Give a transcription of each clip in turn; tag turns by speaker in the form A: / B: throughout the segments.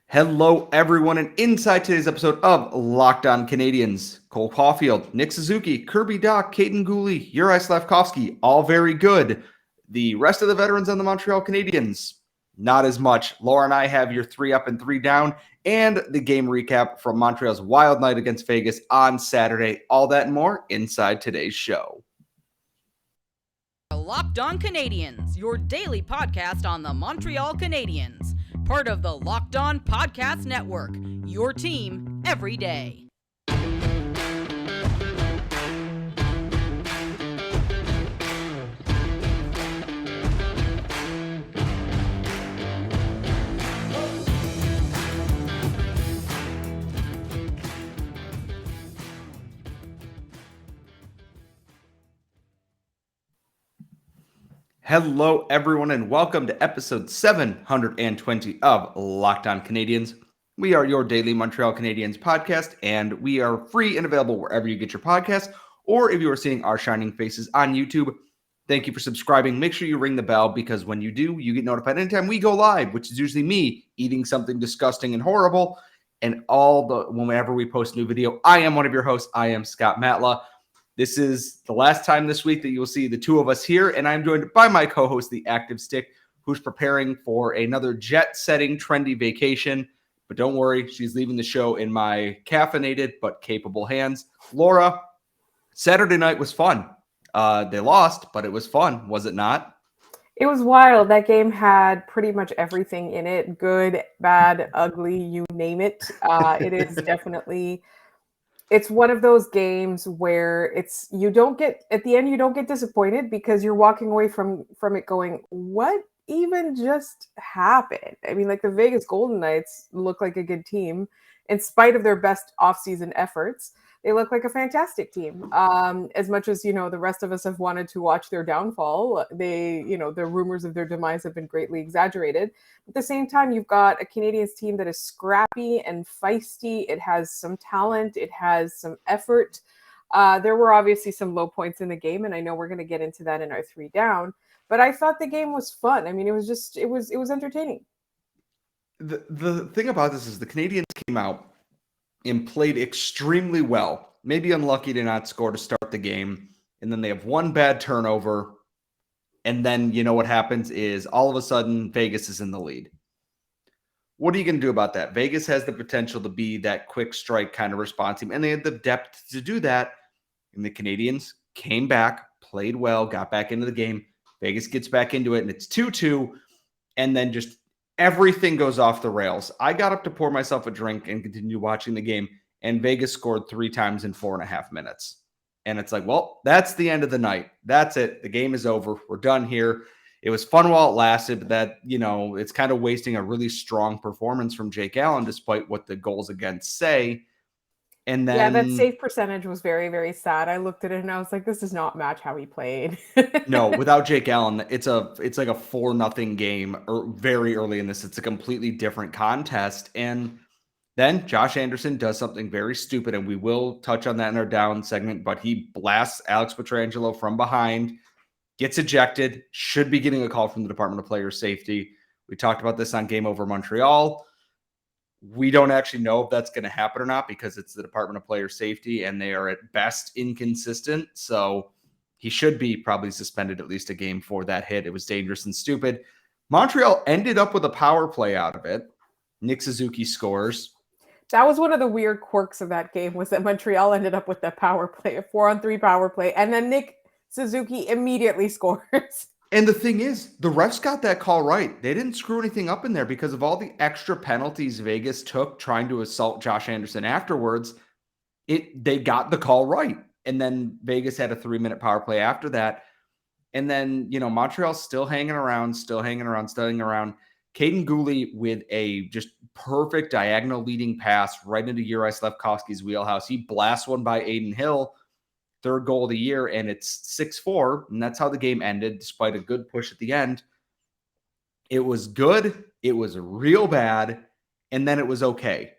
A: Hello, everyone, and inside today's episode of Locked On Canadiens, Cole Caufield, Nick Suzuki, Kirby Dach, Kaiden Guhle, Juraj Slafkovsky, all very good. The rest of the veterans on the Montreal Canadiens, not as much. Laura and I have your 3 up and 3 down, and the game recap from Montreal's wild night against Vegas on Saturday. All that and more inside today's show.
B: Locked On Canadiens, your daily podcast on the Montreal Canadiens. Part of the Locked On Podcast Network, your team every day.
A: Hello, everyone, and welcome to episode 720 of Locked On Canadiens. We are your daily Montreal Canadiens podcast, and we are free and available wherever you get your podcasts, or if you are seeing our shining faces on YouTube, thank you for subscribing. Make sure you ring the bell, because when you do, you get notified anytime we go live, which is usually me eating something disgusting and horrible, and whenever we post a new video. I am one of your hosts. I am Scott Matla. This is the last time this week that you will see the two of us here, and I'm joined by my co-host, the Active Stick, who's preparing for another jet-setting trendy vacation. But don't worry, she's leaving the show in my caffeinated but capable hands. Laura, Saturday night was fun. They lost, but it was fun, was it not?
C: It was wild. That game had pretty much everything in it. Good, bad, ugly, you name it. It is definitely... It's one of those games where you don't get disappointed, because you're walking away from it going, what even just happened? I mean, like, the Vegas Golden Knights look like a good team in spite of their best offseason efforts. They look like a fantastic team. As much as, the rest of us have wanted to watch their downfall, the rumors of their demise have been greatly exaggerated. At the same time, you've got a Canadiens team that is scrappy and feisty. It has some talent. It has some effort. There were obviously some low points in the game, and I know we're going to get into that in our 3 down. But I thought the game was fun. I mean, it was entertaining.
A: The thing about this is the Canadiens came out and played extremely well. Maybe unlucky to not score to start the game. And then they have one bad turnover. And then, what happens is all of a sudden Vegas is in the lead. What are you going to do about that? Vegas has the potential to be that quick strike kind of response team. And they had the depth to do that. And the Canadiens came back, played well, got back into the game. Vegas gets back into it, and it's 2-2. And then just everything goes off the rails. I got up to pour myself a drink and continue watching the game, and Vegas scored 3 times in 4.5 minutes. And it's like, well, that's the end of the night. That's it. The game is over. We're done here. It was fun while it lasted, but that, it's kind of wasting a really strong performance from Jake Allen, despite what the goals against say. And then,
C: yeah, that save percentage was very, very sad. I looked at it and I was like, this does not match how he played.
A: No, without Jake Allen, it's like a 4-0 game very early in this. It's a completely different contest. And then Josh Anderson does something very stupid, and we will touch on that in our down segment, but he blasts Alex Pietrangelo from behind, gets ejected, should be getting a call from the Department of Player Safety. We talked about this on Game Over Montreal. We don't actually know if that's going to happen or not, because it's the Department of Player Safety, and they are at best inconsistent. So he should be probably suspended at least a game for that hit. It was dangerous and stupid. Montreal ended up with a power play out of it. Nick Suzuki scores.
C: That was one of the weird quirks of that game, was that Montreal ended up with a power play, a 4-on-3 power play, and then Nick Suzuki immediately scores.
A: And the thing is, the refs got that call right. They didn't screw anything up in there, because of all the extra penalties Vegas took trying to assault Josh Anderson afterwards. They got the call right. And then Vegas had a 3-minute power play after that. And then, Montreal's still hanging around. Kaiden Guhle with a just perfect diagonal leading pass right into Juraj Slafkovsky's wheelhouse. He blasts one by Adin Hill, 3rd goal of the year, and it's 6-4. And that's how the game ended, despite a good push at the end. It was good. It was real bad. And then it was okay.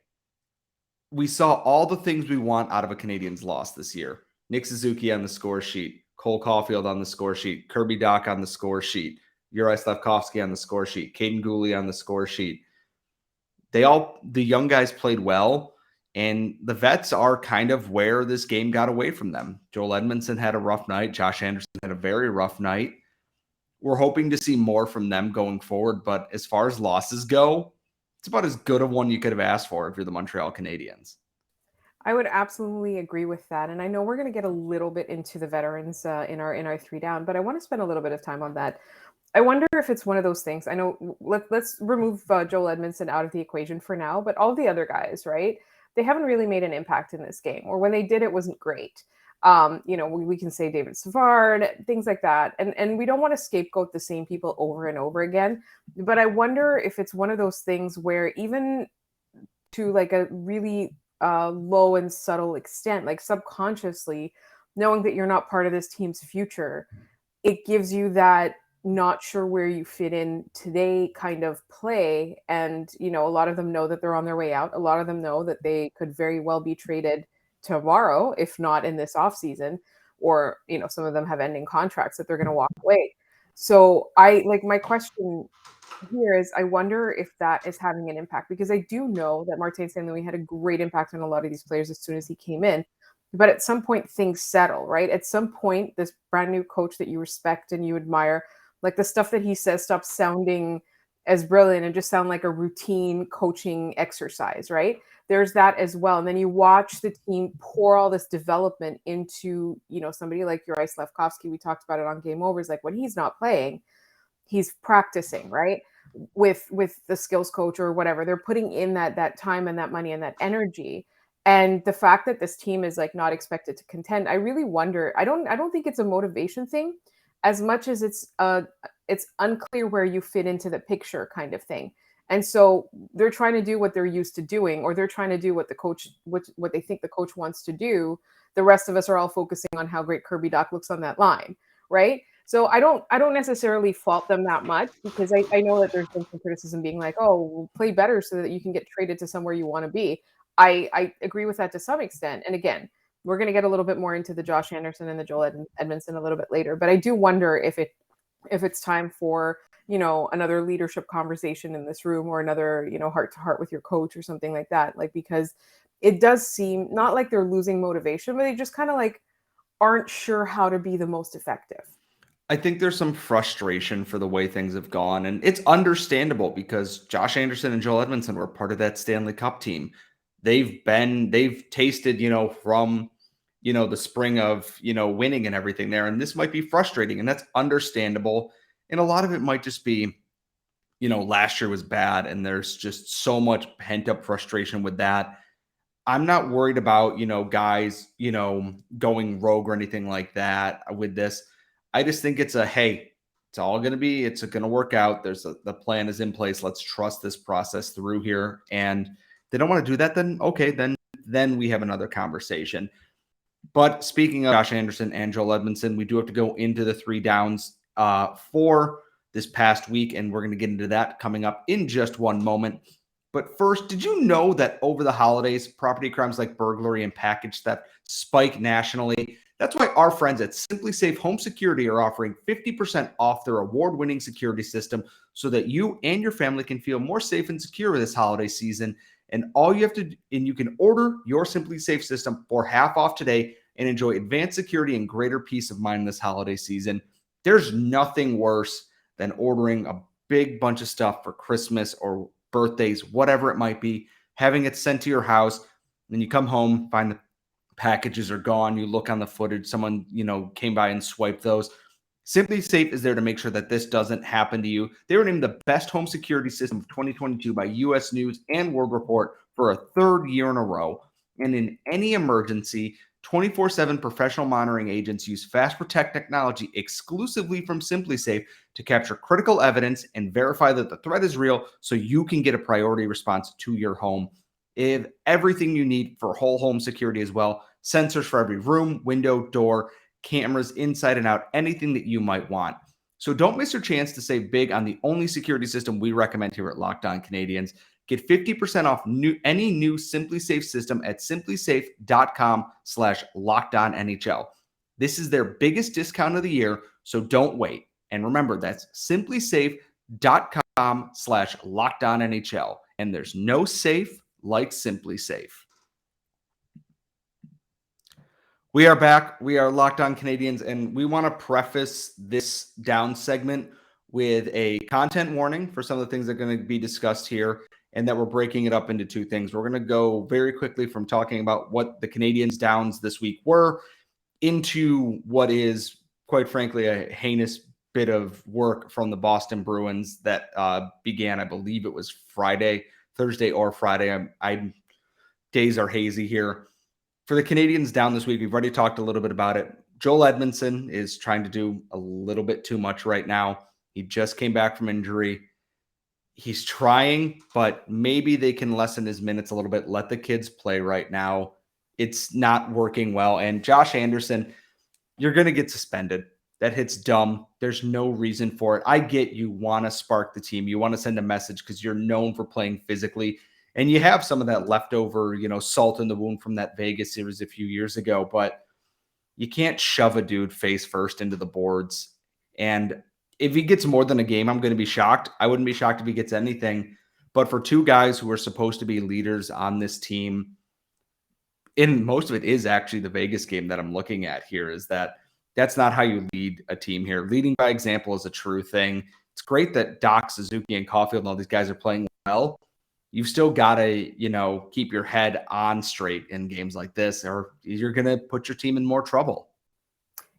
A: We saw all the things we want out of a Canadiens loss this year. Nick Suzuki on the score sheet, Cole Caufield on the score sheet, Kirby Dach on the score sheet, Juraj Slafkovsky on the score sheet, Kaiden Guhle on the score sheet. the young guys played well, and the vets are kind of where this game got away from them. Joel Edmundson had a rough night. Josh Anderson had a very rough night. We're hoping to see more from them going forward, but as far as losses go, it's about as good of one you could have asked for if you're the Montreal Canadiens.
C: I would absolutely agree with that. And I know we're going to get a little bit into the veterans in our 3 down, but I want to spend a little bit of time on that. I wonder if it's one of those things. I know let's remove Joel Edmundson out of the equation for now, but all the other guys, right? They haven't really made an impact in this game, or when they did, it wasn't great. We can say David Savard, things like that. And we don't want to scapegoat the same people over and over again. But I wonder if it's one of those things where even to like a really low and subtle extent, like subconsciously, knowing that you're not part of this team's future, it gives you that not sure where you fit in today kind of play. And, a lot of them know that they're on their way out. A lot of them know that they could very well be traded tomorrow, if not in this off season, or, some of them have ending contracts that they're going to walk away. So my question here is, I wonder if that is having an impact, because I do know that Martin St. Louis had a great impact on a lot of these players as soon as he came in. But at some point, things settle, right? At some point, this brand new coach that you respect and you admire, like the stuff that he says stops sounding as brilliant and just sound like a routine coaching exercise, right? There's that as well. And then you watch the team pour all this development into, somebody like Juraj Slafkovsky. We talked about it on Game Overs. Like when he's not playing, he's practicing, right? With the skills coach or whatever. They're putting in that time and that money and that energy. And the fact that this team is like not expected to contend, I really wonder. I don't think it's a motivation thing as much as it's unclear where you fit into the picture kind of thing. And so they're trying to do what they're used to doing, or they're trying to do what the coach, what they think the coach wants to do. The rest of us are all focusing on how great Kirby Dach looks on that line, right? So I don't necessarily fault them that much, because I know that there's been some criticism being like, oh, play better so that you can get traded to somewhere you want to be. I agree with that to some extent. And again, we're going to get a little bit more into the Josh Anderson and the Joel Edmundson a little bit later. But I do wonder if it's time for, another leadership conversation in this room, or another, heart to heart with your coach or something like that. Like, because it does seem not like they're losing motivation, but they just kind of like aren't sure how to be the most effective.
A: I think there's some frustration for the way things have gone, and it's understandable because Josh Anderson and Joel Edmundson were part of that Stanley Cup team. They've tasted, from, the spring of, winning and everything there. And this might be frustrating, and that's understandable. And a lot of it might just be, last year was bad, and there's just so much pent up frustration with that. I'm not worried about, guys, going rogue or anything like that with this. I just think it's hey, it's going to work out. The plan is in place. Let's trust this process through here. And they don't want to do that, then okay, then we have another conversation. But speaking of Josh Anderson and Joel Edmundson, we do have to go into the 3 downs for this past week, and we're going to get into that coming up in just one moment. But first, did you know that over the holidays, property crimes like burglary and package theft spike nationally? That's why our friends at Simply Safe Home Security are offering 50% off their award-winning security system so that you and your family can feel more safe and secure this holiday season. And all you have to do, and you can order your Simply Safe system for half off today and enjoy advanced security and greater peace of mind this holiday season. There's nothing worse than ordering a big bunch of stuff for Christmas or birthdays, whatever it might be, having it sent to your house. Then you come home, find the packages are gone. You look on the footage, someone, came by and swiped those. Simply Safe is there to make sure that this doesn't happen to you. They were named the best home security system of 2022 by U.S. News and World Report for a 3rd year in a row. And in any emergency, 24/7 professional monitoring agents use Fast Protect technology exclusively from Simply Safe to capture critical evidence and verify that the threat is real so you can get a priority response to your home. They have everything you need for whole home security as well. Sensors for every room, window, door, cameras inside and out, anything that you might want. So don't miss your chance to save big on the only security system we recommend here at Locked On Canadiens. Get 50% off any new Simply Safe system at simplysafe.com/LockedOnNHL. This is their biggest discount of the year, so don't wait. And remember, that's simplysafe.com/LockedOnNHL. and there's no safe like Simply Safe. We are back. We are Locked On Canadiens, and we want to preface this down segment with a content warning for some of the things that are going to be discussed here, and that we're breaking it up into two things. We're going to go very quickly from talking about what the Canadiens' downs this week were into what is, quite frankly, a heinous bit of work from the Boston Bruins that began, I believe it was Thursday or Friday. Days are hazy here. For the Canadiens down this week, we've already talked a little bit about it. Joel Edmundson is trying to do a little bit too much right now. He just came back from injury. He's trying, but maybe they can lessen his minutes a little bit. Let the kids play right now. It's not working well. And Josh Anderson, you're going to get suspended. That hits dumb. There's no reason for it. I get you want to spark the team. You want to send a message because you're known for playing physically. And you have some of that leftover, salt in the wound from that Vegas series a few years ago, but you can't shove a dude face first into the boards. And if he gets more than a game, I'm going to be shocked. I wouldn't be shocked if he gets anything. But for two guys who are supposed to be leaders on this team, and most of it is actually the Vegas game that I'm looking at here, is that's not how you lead a team here. Leading by example is a true thing. It's great that Dach, Suzuki, and Caufield and all these guys are playing well. You've still got to, keep your head on straight in games like this, or you're going to put your team in more trouble.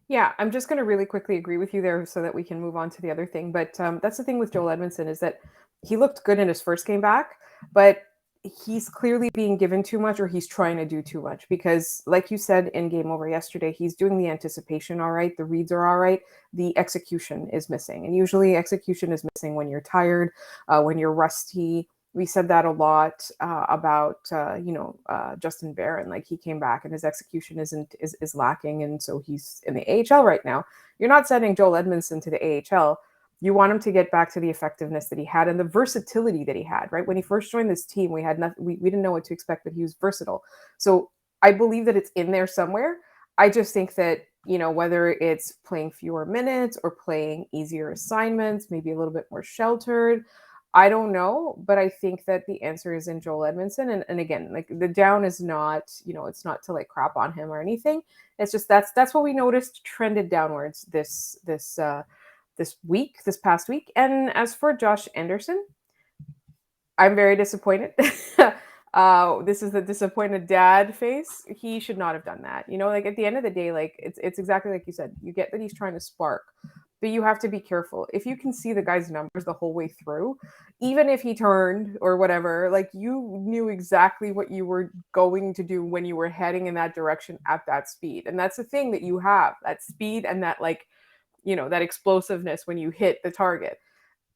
C: Yeah, I'm just going to really quickly agree with you there so that we can move on to the other thing. But that's the thing with Joel Edmundson, is that he looked good in his first game back, but he's clearly being given too much, or he's trying to do too much, because like you said in Game Over yesterday, he's doing the anticipation all right. The reads are all right. The execution is missing. And usually execution is missing when you're tired, when you're rusty. We said that a lot about Justin Barron. Like, he came back and his execution is lacking, and so he's in the AHL right now. You're not sending Joel Edmundson to the AHL. You want him to get back to the effectiveness that he had and the versatility that he had. Right, when he first joined this team, we had nothing. We didn't know what to expect, but he was versatile. So I believe that it's in there somewhere. I just think that, whether it's playing fewer minutes or playing easier assignments, maybe a little bit more sheltered, I don't know, but I think that the answer is in Joel Edmundson. And again, like, the down is not, it's not to like crap on him or anything. It's just that's what we noticed trended downwards this past week. And as for Josh Anderson, I'm very disappointed. This is the disappointed dad face. He should not have done that. Like, at the end of the day, like, it's exactly like you said. You get that he's trying to spark, but you have to be careful. If you can see the guy's numbers the whole way through, even if he turned or whatever, like, you knew exactly what you were going to do when you were heading in that direction at that speed. And that's the thing that you have, that speed and that, like, that explosiveness when you hit the target.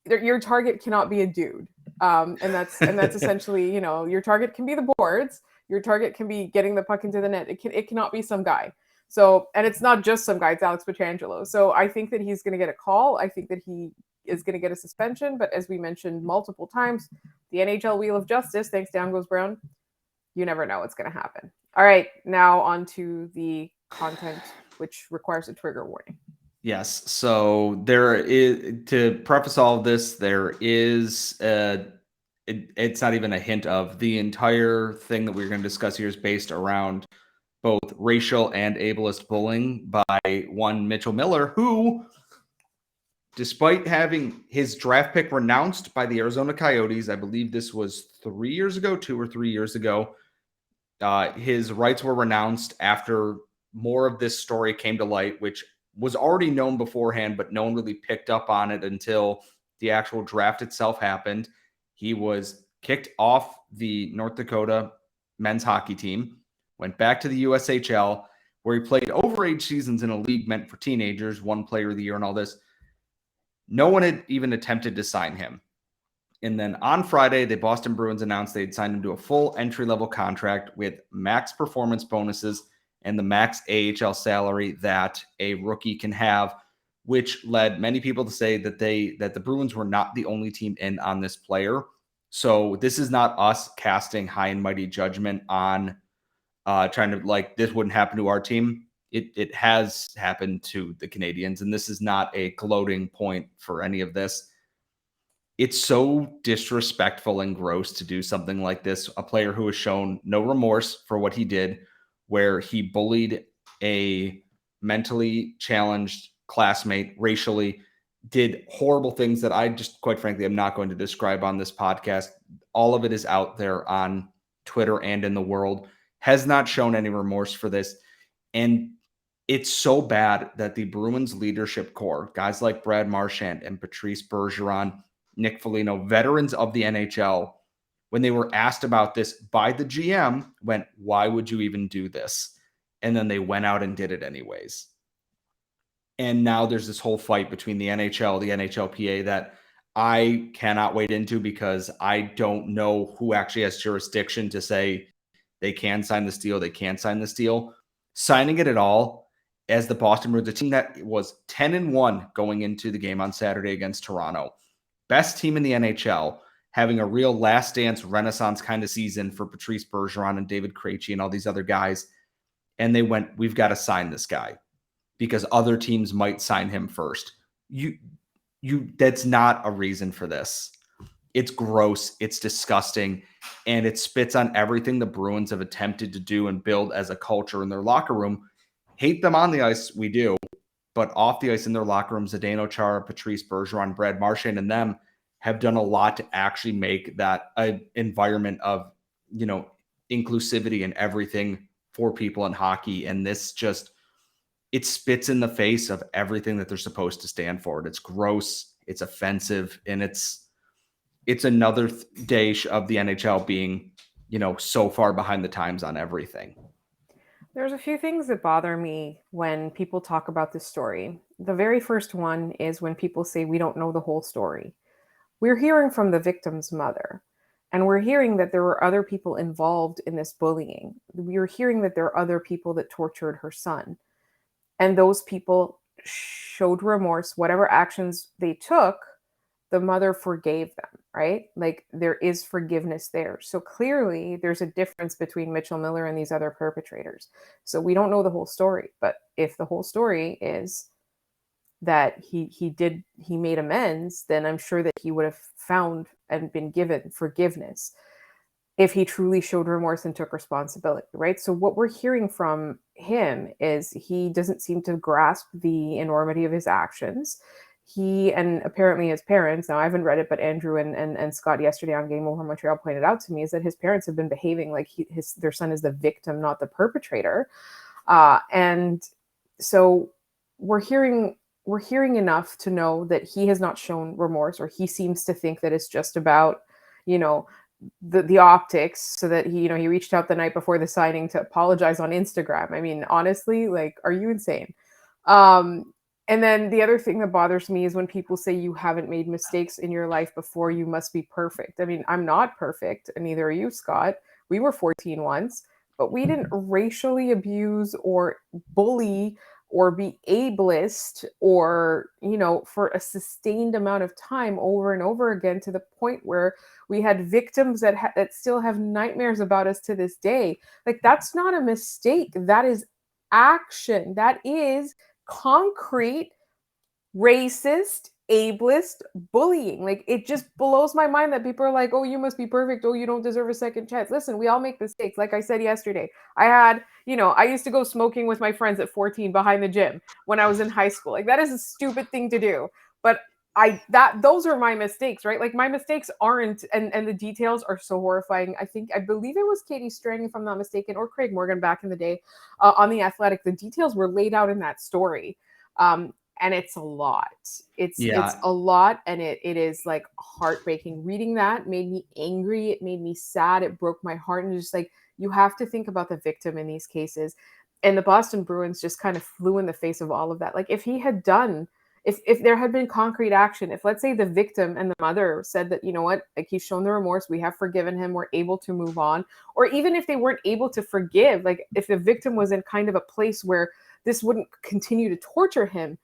C: Your target cannot be a dude. And that's essentially, your target can be the boards. Your target can be getting the puck into the net. It cannot be some guy. So, and it's not just some guy, it's Alex Pietrangelo. So I think that he's going to get a call. I think that he is going to get a suspension. But as we mentioned multiple times, the NHL wheel of justice, thanks down goes Brown. You never know what's going to happen. All right, now on to the content, which requires a trigger warning.
A: Yes. So there is, to preface all of this, there is it's not even a hint of, the entire thing that we're going to discuss here is based around both racial and ableist bullying by one Mitchell Miller, who, despite having his draft pick renounced by the Arizona Coyotes, I believe this was 2 or 3 years ago, his rights were renounced after more of this story came to light, which was already known beforehand, but no one really picked up on it until the actual draft itself happened. He was kicked off the North Dakota men's hockey team, went back to the USHL, where he played overage seasons in a league meant for teenagers, one player of the year and all this. No one had even attempted to sign him. And then on Friday, the Boston Bruins announced they'd signed him to a full entry-level contract with max performance bonuses and the max AHL salary that a rookie can have, which led many people to say that the Bruins were not the only team in on this player. So this is not us casting high and mighty judgment on trying to, like, this wouldn't happen to our team. It has happened to the Canadiens, and this is not a gloating point for any of this. it's so disrespectful and gross to do something like this. A player who has shown no remorse for what he did, where he bullied a mentally challenged classmate racially, did horrible things that I just, quite frankly, am not going to describe on this podcast. All of it is out there on Twitter and in the world, has not shown any remorse for this. And it's so bad that the Bruins leadership core, guys like Brad Marchand and Patrice Bergeron, Nick Foligno, veterans of the NHL, when they were asked about this by the GM, went, why would you even do this? And then they went out and did it anyways. And now there's this whole fight between the NHL, the NHLPA that I cannot wade into because I don't know who actually has jurisdiction to say they can sign this deal, they can't sign this deal. Signing it at all as the Boston Bruins, a team that was 10-1 going into the game on Saturday against Toronto. Best team in the NHL, having a real last dance renaissance kind of season for Patrice Bergeron and David Krejci and all these other guys. And they went, we've got to sign this guy because other teams might sign him first. That's not a reason for this. It's gross. It's disgusting. And it spits on everything the Bruins have attempted to do and build as a culture in their locker room. Hate them on the ice, we do. But off the ice in their locker room, Zdeno Chara, Patrice Bergeron, Brad Marchand, and them have done a lot to actually make that an environment of, inclusivity and everything for people in hockey. And this just, it spits in the face of everything that they're supposed to stand for. It's gross, it's offensive, and it's another day of the NHL being, so far behind the times on everything.
C: There's a few things that bother me when people talk about this story. The very first one is when people say we don't know the whole story. We're hearing from the victim's mother, and we're hearing that there were other people involved in this bullying. We're hearing that there are other people that tortured her son, and those people showed remorse. Whatever actions they took, the mother forgave them, right? Like, there is forgiveness there. So clearly there's a difference between Mitchell Miller and these other perpetrators. So we don't know the whole story, but if the whole story is that he made amends, then I'm sure that he would have found and been given forgiveness if he truly showed remorse and took responsibility, right? So what we're hearing from him is he doesn't seem to grasp the enormity of his actions. He, and apparently his parents, now I haven't read it, but Andrew and Scott yesterday on Game Over Montreal pointed out to me, is that his parents have been behaving like their son is the victim, not the perpetrator. And so we're hearing enough to know that he has not shown remorse, or he seems to think that it's just about, the optics, so that he reached out the night before the signing to apologize on Instagram. I mean, honestly, like, are you insane? And then the other thing that bothers me is when people say you haven't made mistakes in your life before, you must be perfect. I mean, I'm not perfect, and neither are you, Scott. We were 14 once, but we didn't racially abuse or bully or be ableist or, for a sustained amount of time over and over again, to the point where we had victims that still have nightmares about us to this day. Like, that's not a mistake. That is action. That is concrete, racist, ableist bullying. Like, it just blows my mind that people are like, oh, you must be perfect. Oh, you don't deserve a second chance. Listen, we all make mistakes. Like I said yesterday, I used to go smoking with my friends at 14 behind the gym when I was in high school. Like, that is a stupid thing to do. But those are my mistakes, right? Like, my mistakes aren't, and the details are so horrifying. I believe it was Katie Strang, if I'm not mistaken, or Craig Morgan back in the day on The Athletic. The details were laid out in that story. And it's a lot. It's a lot, and it is like heartbreaking. Reading that made me angry. It made me sad. It broke my heart. And just like, you have to think about the victim in these cases. And the Boston Bruins just kind of flew in the face of all of that. Like, if he had done, if there had been concrete action, if, let's say, the victim and the mother said that, you know what, like, he's shown the remorse, we have forgiven him, we're able to move on, or even if they weren't able to forgive, like, if the victim was in kind of a place where this wouldn't continue to torture him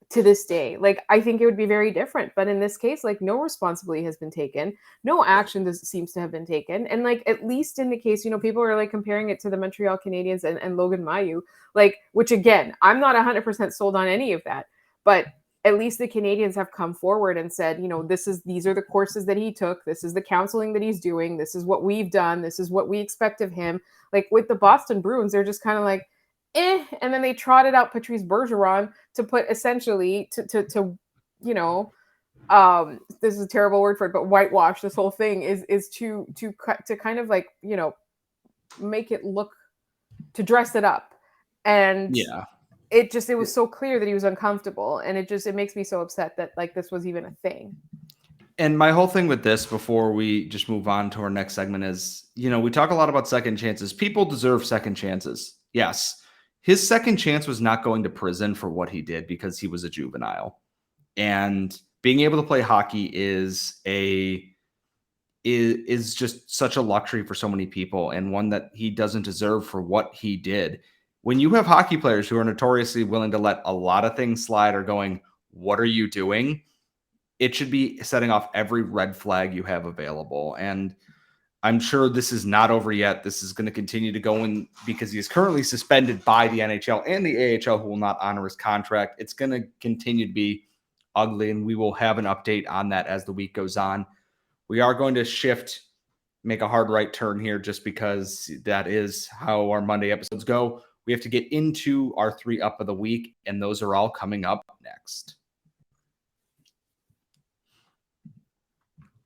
C: to this day, like, I think it would be very different. But in this case, like, no responsibility has been taken, no action seems to have been taken. And like, at least in the case, people are like comparing it to the Montreal Canadiens and Logan Mailloux, like, which again, I'm not 100% sold on any of that, but at least the Canadiens have come forward and said, these are the courses that he took. This is the counseling that he's doing. This is what we've done. This is what we expect of him. Like with the Boston Bruins, they're just kind of like, and then they trotted out Patrice Bergeron to put essentially to this is a terrible word for it, but whitewash this whole thing is to kind of like, make it look, to dress it up. And
A: yeah,
C: it was so clear that he was uncomfortable, and it makes me so upset that like this was even a thing.
A: And my whole thing with this, before we just move on to our next segment, is, we talk a lot about second chances. People deserve second chances. Yes. His second chance was not going to prison for what he did because he was a juvenile. And being able to play hockey is just such a luxury for so many people, and one that he doesn't deserve for what he did. When you have hockey players who are notoriously willing to let a lot of things slide or going, what are you doing? It should be setting off every red flag you have available. And I'm sure this is not over yet. This is going to continue to go in because he is currently suspended by the NHL and the AHL, who will not honor his contract. It's going to continue to be ugly, and we will have an update on that as the week goes on. We are going to make a hard right turn here just because that is how our Monday episodes go. We have to get into our 3 up of the week, and those are all coming up next.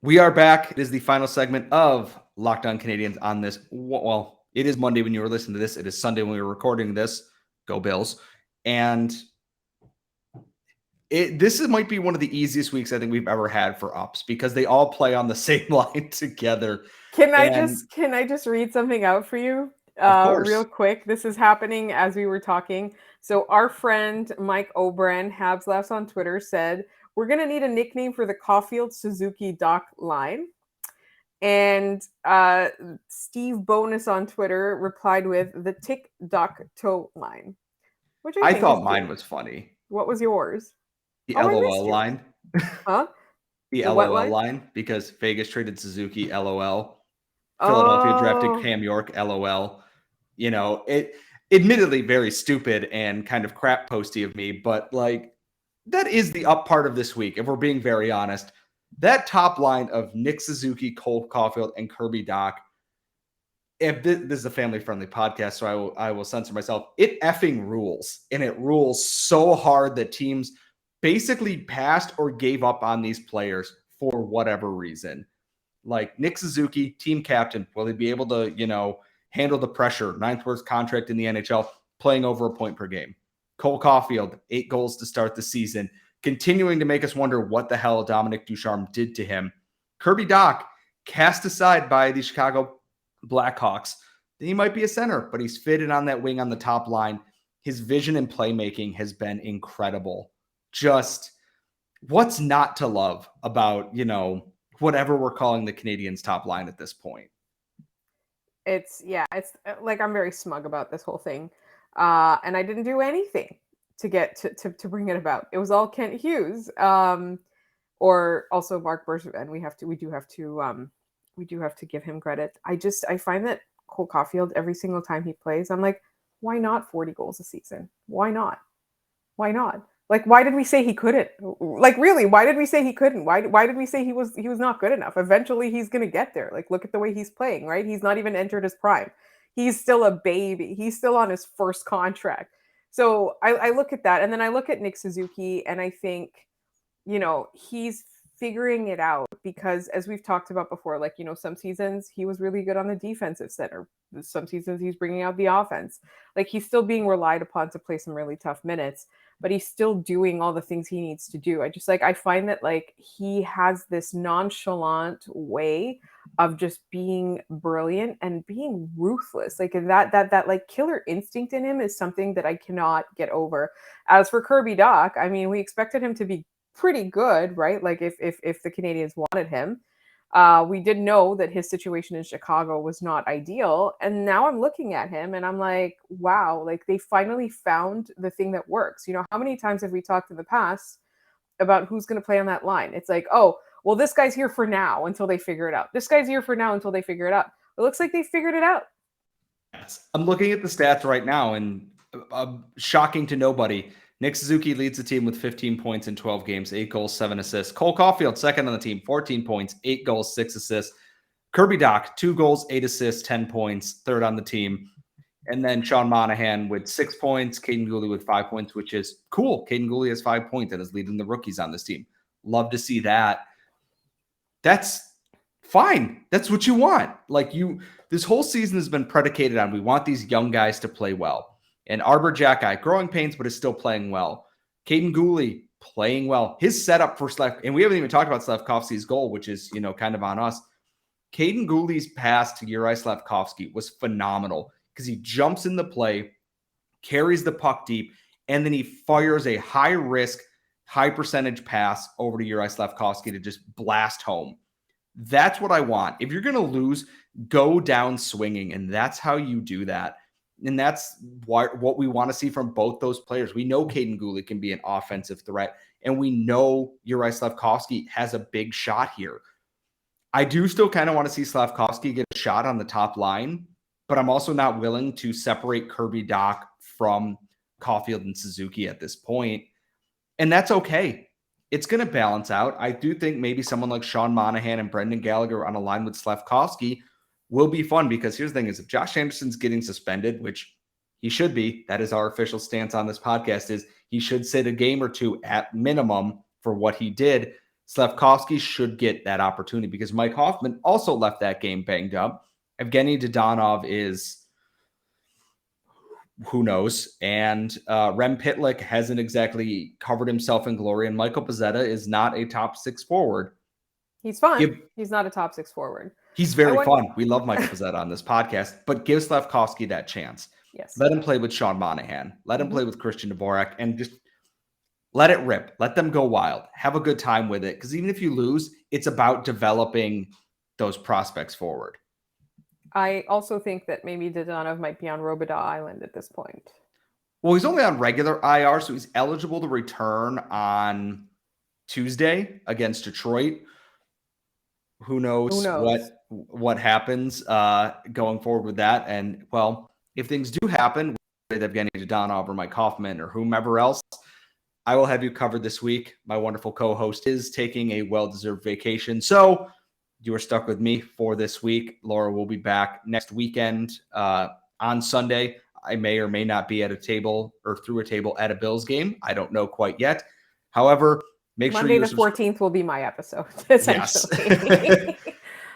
A: We are back. It is the final segment of Locked On Canadiens on this. Well, it is Monday when you were listening to this. It is Sunday when we were recording this. Go Bills. And this might be one of the easiest weeks I think we've ever had for ups, because they all play on the same line together.
C: Can I just read something out for you? Real quick. This is happening as we were talking. So our friend Mike O'Brien, Habs Laughs on Twitter, said, we're going to need a nickname for the Caufield Suzuki Dach line. And Steve Bonus on Twitter replied with the Tick Dock Toe line. Which I thought
A: mine was funny.
C: What was yours?
A: The LOL line.
C: Huh?
A: The LOL line, because Vegas traded Suzuki, LOL. Philadelphia drafted Cam York, LOL. It admittedly very stupid and kind of crap posty of me, but like, that is the up part of this week, if we're being very honest. That top line of Nick Suzuki, Cole Caufield, and Kirby Dach. If this is a family-friendly podcast, so I will censor myself. It effing rules, and it rules so hard that teams basically passed or gave up on these players for whatever reason. Like Nick Suzuki, team captain, will he be able to, handle the pressure? 9th worst contract in the NHL, playing over a point per game. Cole Caufield, 8 goals to start the season, continuing to make us wonder what the hell Dominic Ducharme did to him. Kirby Dach, cast aside by the Chicago Blackhawks. He might be a center, but he's fitted on that wing on the top line. His vision and playmaking has been incredible. Just what's not to love about, whatever we're calling the Canadiens top line at this point?
C: It's like, I'm very smug about this whole thing. And I didn't do anything to get to bring it about. It was all Kent Hughes, or also Mark Bergevin. We do have to give him credit. I find that Cole Caufield, every single time he plays, I'm like, why not 40 goals a season? Why not? Like, why did we say he couldn't? Like, really, why did we say he couldn't? Why did we say he was not good enough? Eventually, he's going to get there. Like, look at the way he's playing, right? He's not even entered his prime. He's still a baby. He's still on his first contract. So I look at that, and then I look at Nick Suzuki, and I think, he's figuring it out, because as we've talked about before, like, some seasons he was really good on the defensive center. Some seasons he's bringing out the offense. Like, he's still being relied upon to play some really tough minutes, but he's still doing all the things he needs to do. I find that, like, he has this nonchalant way of just being brilliant and being ruthless. Like, that like killer instinct in him is something that I cannot get over. As for Kirby Dach, I mean, we expected him to be pretty good, right? Like, if the Canadiens wanted him. We did know that his situation in Chicago was not ideal. And now I'm looking at him and I'm like, wow, like, they finally found the thing that works. How many times have we talked in the past about who's going to play on that line? It's like, oh, well, this guy's here for now until they figure it out. This guy's here for now until they figure it out. It looks like they figured it out.
A: Yes. I'm looking at the stats right now, and shocking to nobody, Nick Suzuki leads the team with 15 points in 12 games, 8 goals, 7 assists. Cole Caufield, second on the team, 14 points, 8 goals, 6 assists. Kirby Dach, 2 goals, 8 assists, 10 points, third on the team. And then Sean Monahan with 6 points, Kaiden Guhle with 5 points, which is cool. Kaiden Guhle has 5 points and is leading the rookies on this team. Love to see that. That's fine. That's what you want. This whole season has been predicated on we want these young guys to play well. And Arbor Jackeye, growing pains, but is still playing well. Kaiden Guhle playing well. His setup for and we haven't even talked about Slafkovsky's goal, which is, kind of on us. Kaiden Guhle's pass to Juraj Slafkovsky was phenomenal because he jumps in the play, carries the puck deep, and then he fires a high-risk, high-percentage pass over to Juraj Slafkovsky to just blast home. That's what I want. If you're going to lose, go down swinging, and that's how you do that. And that's what we want to see from both those players. We know Kaiden Guhle can be an offensive threat, and we know Juraj Slafkovsky has a big shot here. I do still kind of want to see Slafkovsky get a shot on the top line, but I'm also not willing to separate Kirby Dach from Caufield and Suzuki at this point. And that's okay. It's going to balance out. I do think maybe someone like Sean Monahan and Brendan Gallagher on a line with Slafkovsky will be fun, because here's the thing is if Josh Anderson's getting suspended, which he should be, that is our official stance on this podcast, is he should sit a game or two at minimum for what he did. Slafkovsky should get that opportunity because Mike Hoffman also left that game banged up. Evgeny Dodonov is who knows, and Rem Pitlick hasn't exactly covered himself in glory, and Michael Pezzetta is not a top 6 forward.
C: He's fun. He's not a top 6 forward.
A: He's very fun. We love Michael Pezzetta on this podcast, but give Slafkovsky that chance.
C: Yes.
A: Let him play with Sean Monahan. Let him play with Christian Dvorak, and just let it rip. Let them go wild. Have a good time with it, because even if you lose, it's about developing those prospects forward.
C: I also think that maybe Dodonov might be on Robidas Island at this point.
A: Well, he's only on regular IR, so he's eligible to return on Tuesday against Detroit. Who knows? What happens going forward with that? And, well, if things do happen with Evgeny Dodonov or Mike Hoffman or whomever else, I will have you covered this week. My wonderful co-host is taking a well-deserved vacation, so you are stuck with me for this week. Laura will be back next weekend on Sunday. I may or may not be at a table or through a table at a Bills game. I don't know quite yet. However, make sure
C: Monday the 14th will be my episode, essentially.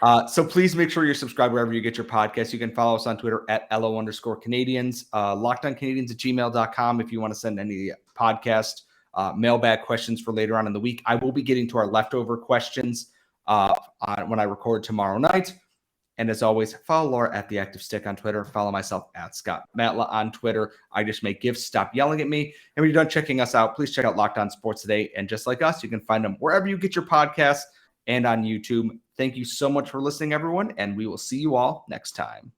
A: Yes. So please make sure you're subscribed wherever you get your podcasts. You can follow us on Twitter at @LO_Canadians, lockedoncanadians@gmail.com if you want to send any podcast mailbag questions for later on in the week. I will be getting to our leftover questions when I record tomorrow night. And as always, follow Laura at The Active Stick on Twitter. Follow myself at Scott Matla on Twitter. I just make gifts. Stop yelling at me. And when you're done checking us out, please check out Locked On Sports Today. And just like us, you can find them wherever you get your podcasts and on YouTube. Thank you so much for listening, everyone. And we will see you all next time.